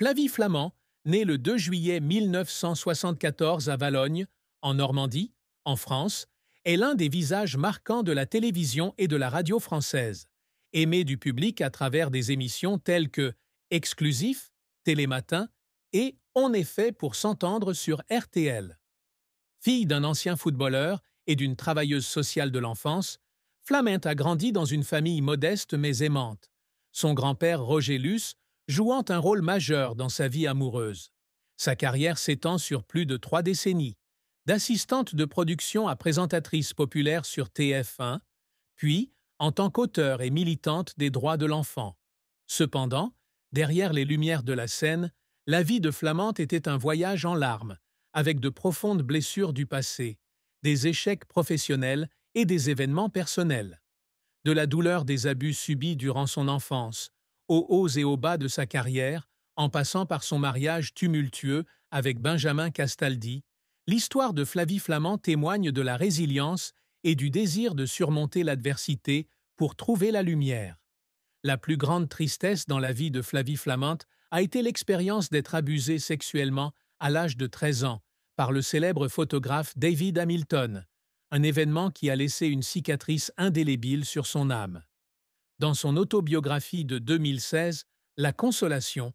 Flavie Flament, née le 2 juillet 1974 à Valognes, en Normandie, en France, est l'un des visages marquants de la télévision et de la radio française, aimée du public à travers des émissions telles que Exclusif, Télématin et On est fait pour s'entendre sur RTL. Fille d'un ancien footballeur et d'une travailleuse sociale de l'enfance, Flament a grandi dans une famille modeste mais aimante, son grand-père Roger Luce jouant un rôle majeur dans sa vie amoureuse. Sa carrière s'étend sur plus de 3 décennies, d'assistante de production à présentatrice populaire sur TF1, puis en tant qu'auteure et militante des droits de l'enfant. Cependant, derrière les lumières de la scène, la vie de Flament était un voyage en larmes, avec de profondes blessures du passé, des échecs professionnels et des événements personnels. De la douleur des abus subis durant son enfance, aux hauts et aux bas de sa carrière, en passant par son mariage tumultueux avec Benjamin Castaldi, l'histoire de Flavie Flament témoigne de la résilience et du désir de surmonter l'adversité pour trouver la lumière. La plus grande tristesse dans la vie de Flavie Flament a été l'expérience d'être abusée sexuellement à l'âge de 13 ans par le célèbre photographe David Hamilton, un événement qui a laissé une cicatrice indélébile sur son âme. Dans son autobiographie de 2016, La Consolation,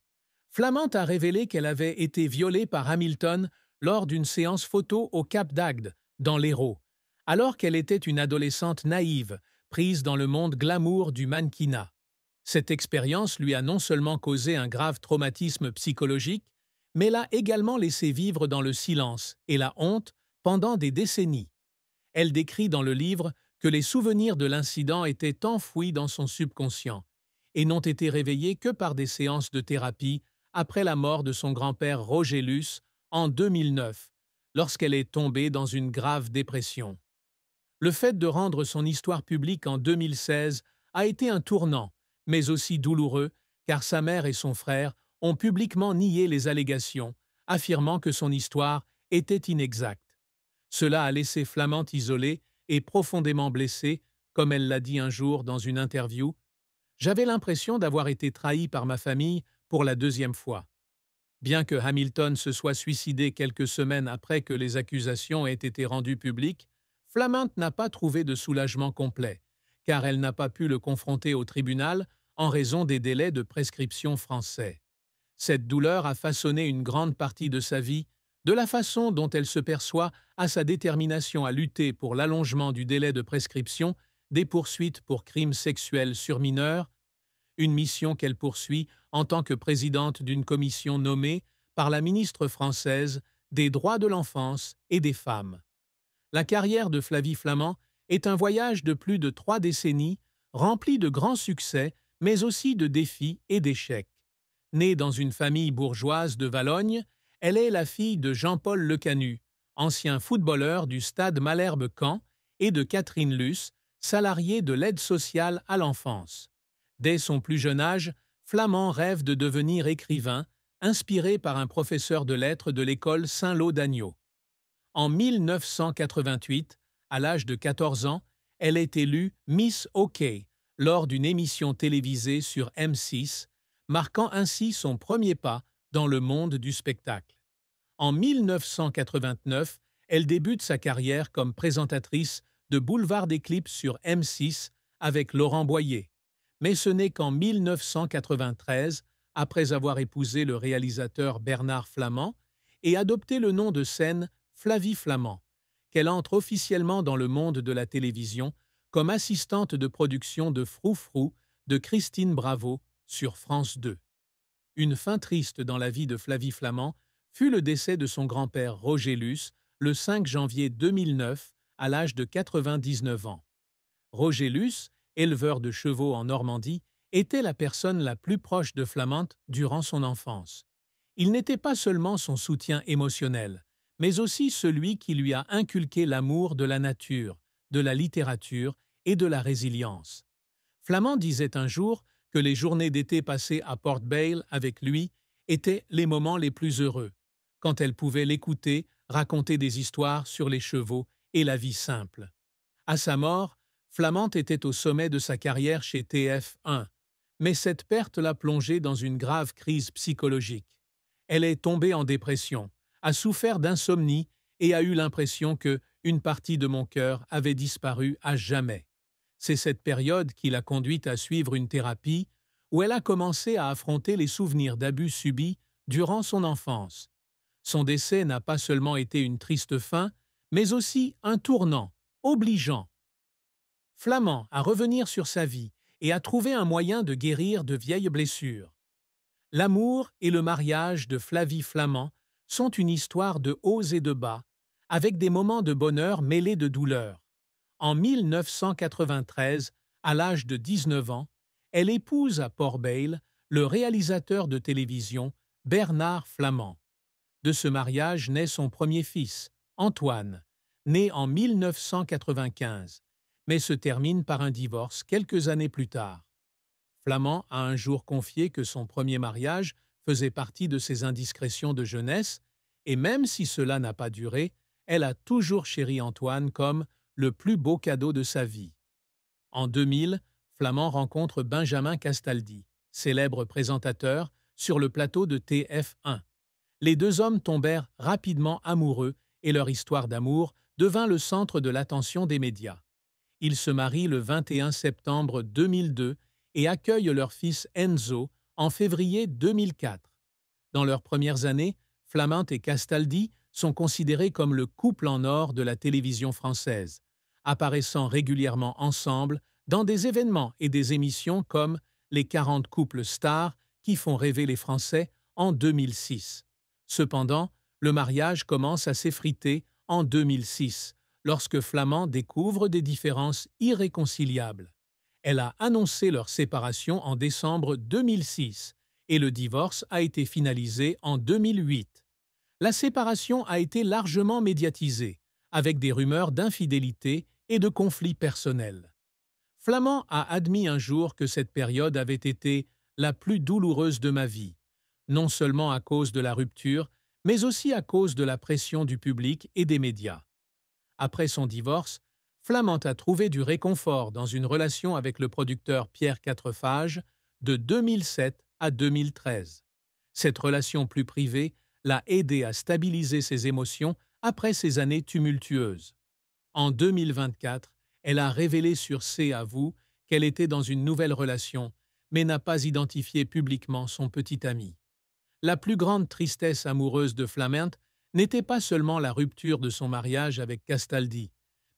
Flament a révélé qu'elle avait été violée par Hamilton lors d'une séance photo au Cap d'Agde, dans l'Hérault, alors qu'elle était une adolescente naïve, prise dans le monde glamour du mannequinat. Cette expérience lui a non seulement causé un grave traumatisme psychologique, mais l'a également laissé vivre dans le silence et la honte pendant des décennies. Elle décrit dans le livre que les souvenirs de l'incident étaient enfouis dans son subconscient et n'ont été réveillés que par des séances de thérapie après la mort de son grand-père Roger Luce en 2009, lorsqu'elle est tombée dans une grave dépression. Le fait de rendre son histoire publique en 2016 a été un tournant, mais aussi douloureux, car sa mère et son frère ont publiquement nié les allégations, affirmant que son histoire était inexacte. Cela a laissé Flament isolée et profondément blessée, comme elle l'a dit un jour dans une interview. « J'avais l'impression d'avoir été trahie par ma famille pour la 2e fois. » Bien que Hamilton se soit suicidé quelques semaines après que les accusations aient été rendues publiques, Flament n'a pas trouvé de soulagement complet, car elle n'a pas pu le confronter au tribunal en raison des délais de prescription français. Cette douleur a façonné une grande partie de sa vie, de la façon dont elle se perçoit à sa détermination à lutter pour l'allongement du délai de prescription des poursuites pour crimes sexuels sur mineurs, une mission qu'elle poursuit en tant que présidente d'une commission nommée par la ministre française des droits de l'enfance et des femmes. La carrière de Flavie Flament est un voyage de plus de 3 décennies, rempli de grands succès, mais aussi de défis et d'échecs. Née dans une famille bourgeoise de Valognes, elle est la fille de Jean-Paul Lecanu, ancien footballeur du Stade Malherbe-Caen, et de Catherine Luce, salariée de l'aide sociale à l'enfance. Dès son plus jeune âge, Flament rêve de devenir écrivain, inspiré par un professeur de lettres de l'école Saint-Lô d'Agneau. En 1988, à l'âge de 14 ans, elle est élue Miss OK lors d'une émission télévisée sur M6, marquant ainsi son premier pas dans le monde du spectacle. En 1989, elle débute sa carrière comme présentatrice de Boulevard des Clips sur M6 avec Laurent Boyer. Mais ce n'est qu'en 1993, après avoir épousé le réalisateur Bernard Flamand et adopté le nom de scène Flavie Flament, qu'elle entre officiellement dans le monde de la télévision comme assistante de production de Froufrou de Christine Bravo sur France 2. Une fin triste dans la vie de Flavie Flament fut le décès de son grand-père Roger Luce le 5 janvier 2009 à l'âge de 99 ans. Roger Luce, éleveur de chevaux en Normandie, était la personne la plus proche de Flament durant son enfance. Il n'était pas seulement son soutien émotionnel, mais aussi celui qui lui a inculqué l'amour de la nature, de la littérature et de la résilience. Flament disait un jour que les journées d'été passées à Port Bale avec lui étaient les moments les plus heureux, quand elle pouvait l'écouter raconter des histoires sur les chevaux et la vie simple. À sa mort, Flament était au sommet de sa carrière chez TF1, Mais cette perte l'a plongée dans une grave crise psychologique. Elle est tombée en dépression, a souffert d'insomnie et a eu l'impression que une partie de mon cœur avait disparu à jamais. C'est cette période qui l'a conduite à suivre une thérapie où elle a commencé à affronter les souvenirs d'abus subis durant son enfance. Son décès n'a pas seulement été une triste fin, mais aussi un tournant, obligeant Flamand à revenir sur sa vie et à trouver un moyen de guérir de vieilles blessures. L'amour et le mariage de Flavie Flament sont une histoire de hauts et de bas, avec des moments de bonheur mêlés de douleur. En 1993, à l'âge de 19 ans, elle épouse à Port-Bail le réalisateur de télévision Bernard Flamand. De ce mariage naît son premier fils, Antoine, né en 1995, mais se termine par un divorce quelques années plus tard. Flamand a un jour confié que son premier mariage faisait partie de ses indiscrétions de jeunesse, et même si cela n'a pas duré, elle a toujours chéri Antoine comme le plus beau cadeau de sa vie. En 2000, Flamand rencontre Benjamin Castaldi, célèbre présentateur, sur le plateau de TF1. Les deux hommes tombèrent rapidement amoureux et leur histoire d'amour devint le centre de l'attention des médias. Ils se marient le 21 septembre 2002 et accueillent leur fils Enzo en février 2004. Dans leurs premières années, Flamand et Castaldi sont considérés comme le couple en or de la télévision française, apparaissant régulièrement ensemble dans des événements et des émissions comme les 40 couples stars qui font rêver les Français en 2006. Cependant, le mariage commence à s'effriter en 2006, lorsque Flamand découvre des différences irréconciliables. Elle a annoncé leur séparation en décembre 2006 et le divorce a été finalisé en 2008. La séparation a été largement médiatisée, avec des rumeurs d'infidélité et de conflits personnels. Flamand a admis un jour que cette période avait été la plus douloureuse de ma vie, non seulement à cause de la rupture, mais aussi à cause de la pression du public et des médias. Après son divorce, Flamand a trouvé du réconfort dans une relation avec le producteur Pierre Quatrefages de 2007 à 2013. Cette relation plus privée l'a aidé à stabiliser ses émotions après ces années tumultueuses. En 2024, elle a révélé sur C'est à vous qu'elle était dans une nouvelle relation, mais n'a pas identifié publiquement son petit ami. La plus grande tristesse amoureuse de Flamand n'était pas seulement la rupture de son mariage avec Castaldi,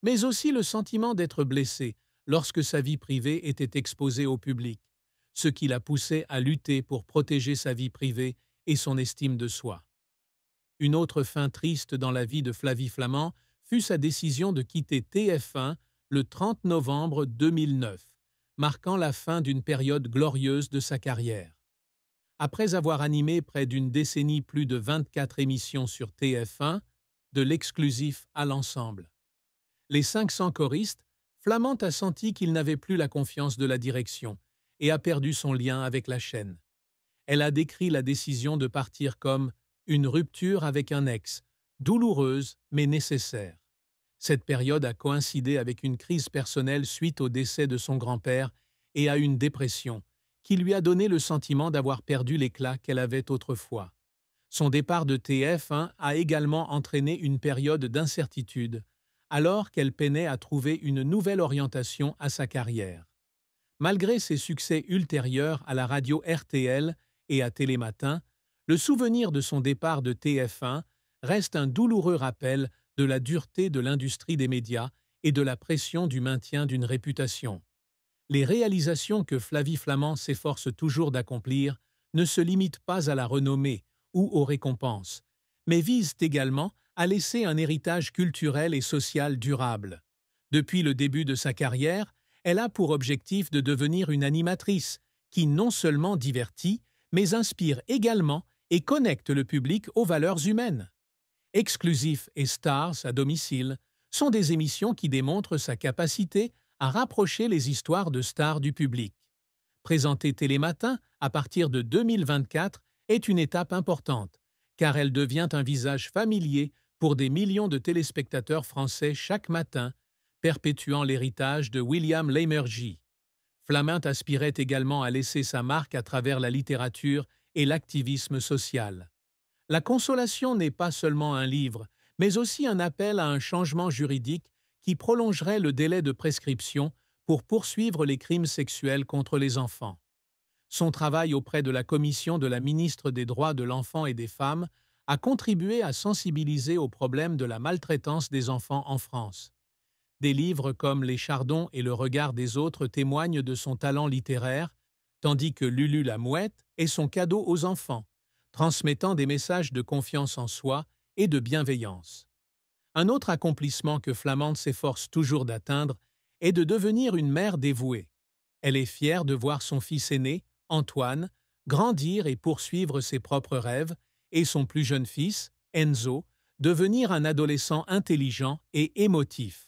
mais aussi le sentiment d'être blessé lorsque sa vie privée était exposée au public, ce qui l'a poussé à lutter pour protéger sa vie privée et son estime de soi. Une autre fin triste dans la vie de Flavie Flament fut sa décision de quitter TF1 le 30 novembre 2009, marquant la fin d'une période glorieuse de sa carrière. Après avoir animé près d'une décennie plus de 24 émissions sur TF1, de l'exclusif à l'ensemble. Les 500 choristes, Flamand a senti qu'il n'avait plus la confiance de la direction et a perdu son lien avec la chaîne. Elle a décrit la décision de partir comme une rupture avec un ex, douloureuse mais nécessaire. Cette période a coïncidé avec une crise personnelle suite au décès de son grand-père et à une dépression, qui lui a donné le sentiment d'avoir perdu l'éclat qu'elle avait autrefois. Son départ de TF1 a également entraîné une période d'incertitude, alors qu'elle peinait à trouver une nouvelle orientation à sa carrière. Malgré ses succès ultérieurs à la radio RTL et à Télématin, le souvenir de son départ de TF1 reste un douloureux rappel de la dureté de l'industrie des médias et de la pression du maintien d'une réputation. Les réalisations que Flavie Flament s'efforce toujours d'accomplir ne se limitent pas à la renommée ou aux récompenses, mais visent également à laisser un héritage culturel et social durable. Depuis le début de sa carrière, elle a pour objectif de devenir une animatrice qui non seulement divertit, mais inspire également et connecte le public aux valeurs humaines. Exclusif et Stars à domicile sont des émissions qui démontrent sa capacité à rapprocher les histoires de stars du public. Présenter Télématin à partir de 2024 est une étape importante, car elle devient un visage familier pour des millions de téléspectateurs français chaque matin, perpétuant l'héritage de William Lémergie. Flaminte aspirait également à laisser sa marque à travers la littérature et l'activisme social. La Consolation n'est pas seulement un livre, mais aussi un appel à un changement juridique qui prolongerait le délai de prescription pour poursuivre les crimes sexuels contre les enfants. Son travail auprès de la commission de la ministre des Droits de l'Enfant et des Femmes a contribué à sensibiliser au problème de la maltraitance des enfants en France. Des livres comme Les Chardons et Le regard des autres témoignent de son talent littéraire, tandis que Lulu la mouette est son cadeau aux enfants, transmettant des messages de confiance en soi et de bienveillance. Un autre accomplissement que Flamande s'efforce toujours d'atteindre est de devenir une mère dévouée. Elle est fière de voir son fils aîné, Antoine, grandir et poursuivre ses propres rêves, et son plus jeune fils, Enzo, devenir un adolescent intelligent et émotif.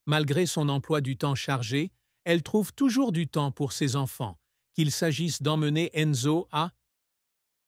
Malgré son emploi du temps chargé, elle trouve toujours du temps pour ses enfants, qu'il s'agisse d'emmener Enzo à